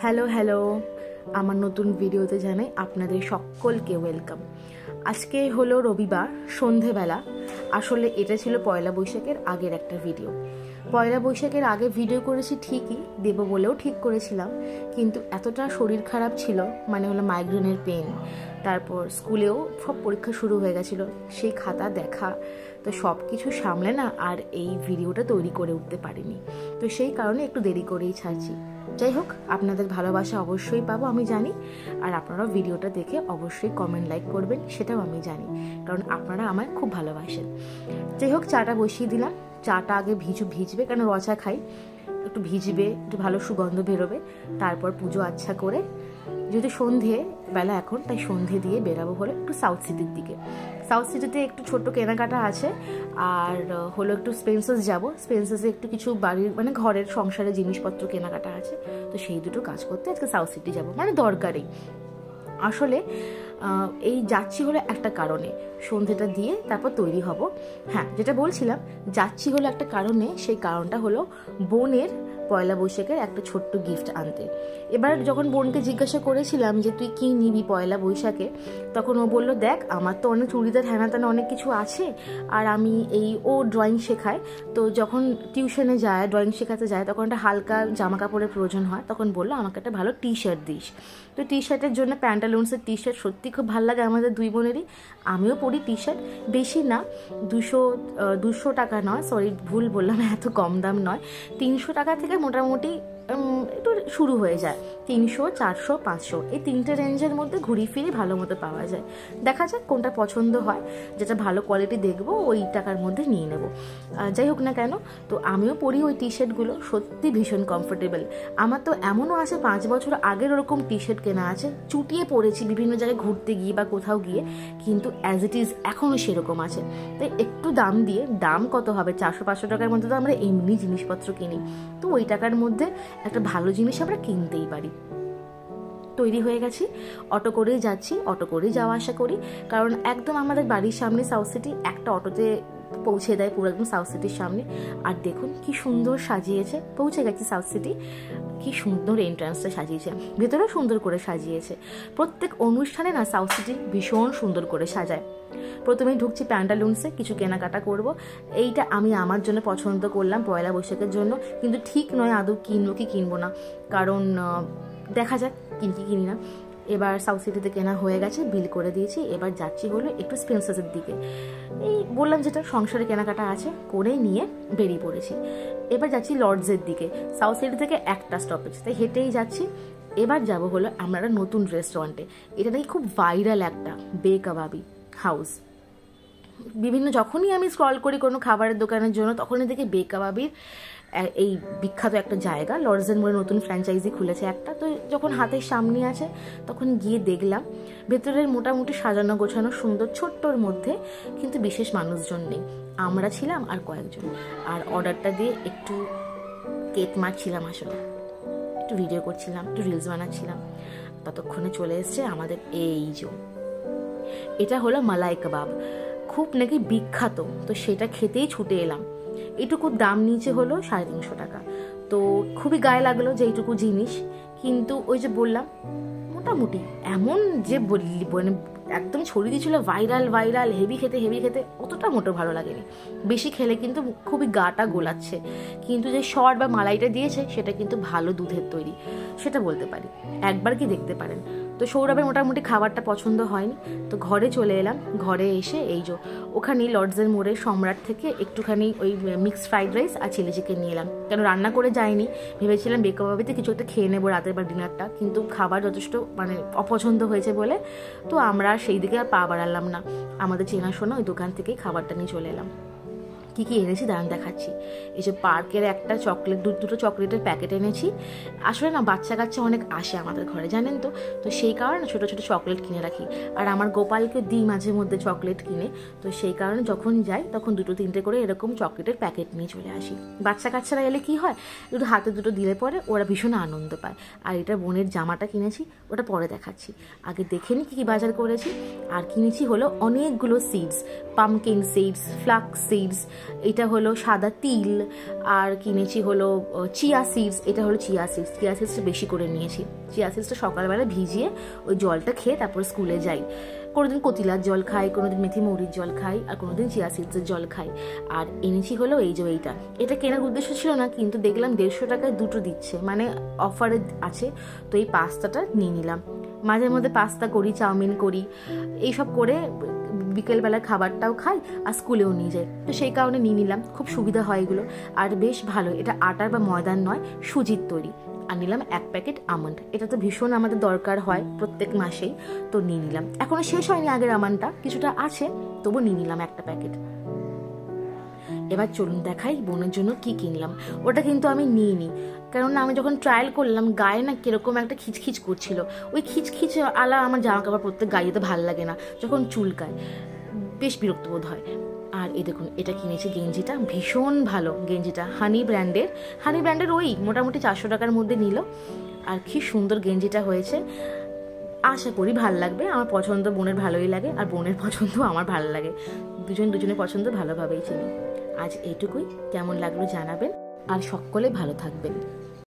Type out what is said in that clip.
Hello hello, আমার নতুন ভিডিওতে জানাই আপনাদের সকলকে ওয়েলকাম। আজকে হলো রবিবার সন্ধেবেলা। আসলে এটা ছিল পয়লা বৈশাখের আগের একটা ভিডিও। পয়লা বৈশাখের আগে ভিডিও করেছি ঠিকই, দেবো বলেও ঠিক করেছিলাম, কিন্তু এতটা শরীর খারাপ ছিল, মানে হলো মাইগ্রেনের পেন, তারপর স্কুলেও সব পরীক্ষা শুরু হয়ে গেছিলো, সেই খাতা দেখা, তো সব কিছু সামলে না আর এই ভিডিওটা তৈরি করে উঠতে পারিনি। তো সেই কারণে একটু দেরি করেই ছাড়ছি। যাই হোক, আপনাদের ভালোবাসা অবশ্যই পাবো আমি জানি, আর আপনারাও ভিডিওটা দেখে অবশ্যই কমেন্ট লাইক করবেন, সেটাও আমি জানি, কারণ আপনারা আমায় খুব ভালোবাসেন। যাই হোক, চাটা বসিয়ে দিলাম। চাটা আগে ভিজবে, কেন রচা খাই, একটু ভিজবে, একটু ভালো সুগন্ধ বেরোবে, তারপর পুজো আচ্ছা করে, যেহেতু সন্ধে বেলা এখন, তাই সন্ধে দিয়ে বেরাবো হলো একটু সাউথ সিটির দিকে। সাউথ সিটিতে একটু ছোট্ট কেনাকাটা আছে, আর হলো একটু স্পেন্সার্স যাবো। স্পেন্সার্সে একটু কিছু বাড়ির মানে ঘরের সংসারের জিনিসপত্র কেনাকাটা আছে, তো সেই দুটো কাজ করতে আজকে সাউথ সিটি যাবো, মানে দরকারি। আসলে এই যাচ্ছি হলো একটা কারণে, সন্ধেটা দিয়ে তারপর তৈরি হব। হ্যাঁ, যেটা বলছিলাম, যাচ্ছি হলো একটা কারণে, সেই কারণটা হলো বোনের পয়লা বৈশাখের একটা ছোট্ট গিফট আনতে। এবার যখন বোনকে জিজ্ঞাসা করেছিলাম যে তুই কি নিবি পয়লা বৈশাখে, তখন ও বলল, দেখ আমার তো অনেক চুড়িদার হ্যানা ত্যানা অনেক কিছু আছে, আর আমি ও ড্রয়িং শেখায়, তো যখন টিউশনে যায়, ড্রয়িং শেখাতে যায়, তখন একটা হালকা জামা কাপড়ের প্রয়োজন হয়, তখন বললো আমাকে একটা ভালো টি শার্ট দিস। তো টি শার্টের জন্য প্যান্টালুন্সের টি শার্ট সত্যি খুব ভালো লাগে আমাদের দুই বোনেরই। আমিও পরি টি শার্ট, বেশি না, 200 টাকা নয়, সরি ভুল বললাম, এত কম দাম নয়, 300 টাকা থেকে মোটামুটি একটু শুরু হয়ে যায়। 300, 400, 500 এই তিনটে রেঞ্জের মধ্যে ঘুরি ফিরে ভালো মতো পাওয়া যায়। দেখা যাক কোনটা পছন্দ হয়, যেটা ভালো কোয়ালিটি দেখবো ওই টাকার মধ্যে নিয়ে নেব। যাই হোক না কেন, তো আমিও পরি ওই টি শার্টগুলো, সত্যি ভীষণ কমফোর্টেবল। আমার তো এমনও আছে 5 বছর আগের ওরকম টি শার্ট কেনা আছে, চুটিয়ে পরেছি বিভিন্ন জায়গায় ঘুরতে গিয়ে বা কোথাও গিয়ে, কিন্তু অ্যাজ ইট ইজ এখনও সেরকম আছে। তাই একটু দাম দিয়ে, দাম কত হবে, 400-500 টাকার মধ্যে তো আমরা এমনি জিনিসপত্র কিনি, তো ওই টাকার মধ্যে একটা ভালো জিনিস আমরা কিনতেই পারি। তৈরি হয়ে গেছি, অটো করেই যাচ্ছি, অটো করেই যাওয়া আসা করি, কারণ একদম আমাদের বাড়ির সামনে সাউথ সিটি, একটা অটোতে পৌঁছে দেয় পুরো একদম সাউথ সিটির সামনে। আর দেখুন কি সুন্দর সাজিয়েছে, পৌঁছে গেছি সাউথ সিটি, কি সুন্দর এন্ট্রান্সটা সাজিয়েছে, ভেতরেও সুন্দর করে সাজিয়েছে। প্রত্যেক অনুষ্ঠানে না সাউথ সিটি ভীষণ সুন্দর করে সাজায়। প্রথমেই ঢুকছি প্যান্টালুন্সে, কিছু কেনাকাটা করব। এইটা আমি আমার জন্য পছন্দ করলাম পয়লা বৈশাখের জন্য, কিন্তু ঠিক নয় আদৌ কিনবো কি কিনবো না, কারণ দেখা যাক কিনি না। এবার সাউথ সিটিতে কেনা হয়ে গেছে, বিল করে দিয়েছি, এবার যাচ্ছি হলো একটু স্পেন্সার্সের দিকে। এই বললাম যেটা সংসারে কেনাকাটা আছে, করে নিয়ে বেরিয়ে পড়েছি। এবার যাচ্ছি লর্ডসের দিকে, সাউথ সিটি থেকে একটা স্টপেজ, তাই হেঁটেই যাচ্ছি। এবার যাব হলো আমরা একটা নতুন রেস্টুরেন্টে, এটা নাকি খুব ভাইরাল একটা বে কাবাবি হাউস। যখনই আমি স্ক্রল করি কোনো খাবারের দোকানের জন্য, তখনই দেখি বে কাবাবির এই বিখ্যাত একটা জায়গা, লর্ডসের মোড়ে নতুন ফ্র্যাঞ্চাইজি খুলেছে একটা। তো যখন হাতের সামনে আছে তখন গিয়ে দেখলাম, ভেতরের মোটামুটি সাজানো গোছানো সুন্দর, ছোট্টর মধ্যে, কিন্তু বিশেষ মানুষজন নেই, আমরা ছিলাম আর কয়েকজন। আর অর্ডারটা দিয়ে একটু কেক মারছিলাম, আসলে একটু ভিডিও করছিলাম, একটু রিলস বানাচ্ছিলাম, ততক্ষণে চলে এসছে আমাদের এই যে, এটা হলো মালাই কাবাব, খুব নাকি বিখ্যাত, তো সেটা খেতেই ছুটে এলাম। এটুকু দাম নিচে হলো 350 টাকা, তো খুবই গায়ে লাগলো যে এইটুকু জিনিস, কিন্তু ওই যে বললাম মোটামুটি, এমন যে মানে একদম ছড়িয়ে দিয়েছিল ভাইরাল হেভি খেতে, অতটা মোটো ভালো লাগেনি। বেশি খেলে কিন্তু খুবই গাটা গোলাচ্ছে, কিন্তু যে শর্ট বা মালাইটা দিয়েছে সেটা কিন্তু ভালো দুধের তৈরি, সেটা বলতে পারি, একবার কি দেখতে পারেন। তো সৌরভের মোটামুটি খাবারটা পছন্দ হয়নি, তো ঘরে চলে এলাম। ঘরে এসে এই যে ওখানেই লর্ডসের মোড়ে সম্রাট থেকে একটুখানি ওই মিক্সড ফ্রাইড রাইস আর চিলি চিকেন নিয়ে এলাম, কেন রান্না করে যাইনি, ভেবেছিলাম বে কাবাবিতে কিছু একটা খেয়ে নেবো রাতের বা ডিনারটা, কিন্তু খাবার যথেষ্ট মানে অপছন্দ হয়েছে বলে তো আমরা সেই দিকে আর পা বাড়ালাম না, আমাদের চেনাশোনা ওই দোকান থেকেই খাবারটা নিয়ে চলে এলাম। কী কী এনেছি দাঁড়ান দেখাচ্ছি। এই যে পার্কের একটা চকলেট, দুটো চকলেটের প্যাকেট এনেছি। আসলে না বাচ্চা কাচ্চা অনেক আসে আমাদের ঘরে, জানেন তো, তো সেই কারণে ছোটো ছোটো চকলেট কিনে রাখি, আর আমার গোপালকে দিই মাঝে মধ্যে চকলেট কিনে, তো সেই কারণে যখন যাই তখন 2-3টে করে এরকম চকলেটের প্যাকেট নিয়ে চলে আসি। বাচ্চা কাচ্চারা এলে কি হয়, দুটো হাতে দুটো দিলে পরে ওরা ভীষণ আনন্দ পায়। আর এটা বোনের জামাটা কিনেছি, ওটা পরে দেখাচ্ছি, আগে দেখে নি কী কী বাজার করেছি। আর কিনেছি হলো অনেকগুলো seeds, pumpkin seeds, flax seeds, এটা হলো সাদা তিল, আর কিনেছি হলো চিয়া সিডস। এটা হলো চিয়া সিডসটা বেশি করে নিয়েছি। চিয়া সিডসটা সকালবেলা ভিজিয়ে ওই জলটা খেয়ে তারপর স্কুলে যাই। কোনোদিন কতিলার জল খাই, কোনোদিন মেথি মৌরির জল খাই, আর কোনোদিন চিয়া সিডসের জল খাই। আর এনেছি হলো এই যে এটা কেনার উদ্দেশ্য ছিল না, কিন্তু দেখলাম 150 টাকায় দুটো দিচ্ছে, মানে অফারে আছে। তো এই পাস্তাটা নিয়ে নিলাম। মাঝে মধ্যে পাস্তা করি, চাউমিন করি, এইসব করে বিকেলবেলা খাবারটাও খাই আর স্কুলেও নিয়ে যাই। তো সেই কারণে নিয়ে নিলাম, খুব সুবিধা হয় এগুলো, আর বেশ ভালো। এটা আটার বা ময়দার নয়, সুজির তৈরি। আর নিলাম 1 প্যাকেট আমন্ড। এটা তো ভীষণ আমাদের দরকার হয় প্রত্যেক মাসেই, তো নিয়ে নিলাম। এখনো শেষ হয়নি আগের আমন্ডটা, কিছুটা আছে, তবু নিয়ে নিলাম 1টা প্যাকেট। এবার চলুন দেখাই বোনের জন্য কি কিনলাম। ওটা কিন্তু আমি নিইনি, কেননা আমি যখন ট্রায়াল করলাম গায়ে না কিরকম একটা খিচখিচ করছিল। ওই খিচখিচ আলা আমার জামা কাপড় পরতে গায়ে তো ভালো লাগে না, যখন চুলকায় বেশ বিরক্ত বোধ হয়। আর এই দেখুন, এটা কিনেছি গেঞ্জিটা, ভীষণ ভালো গেঞ্জিটা, হানি ব্র্যান্ডের ওই মোটামুটি 400 টাকার মধ্যে নিল। আর কি সুন্দর গেঞ্জিটা হয়েছে, আশা করি ভালো লাগবে। আমার পছন্দ বোনের ভালোই লাগে, আর বোনের পছন্দ আমার ভালো লাগে, দুজনের পছন্দ ভালোভাবেই চিনি। আজ এইটুকুই, কেমন লাগলো জানাবেন, আর সকলে ভালো থাকবেন।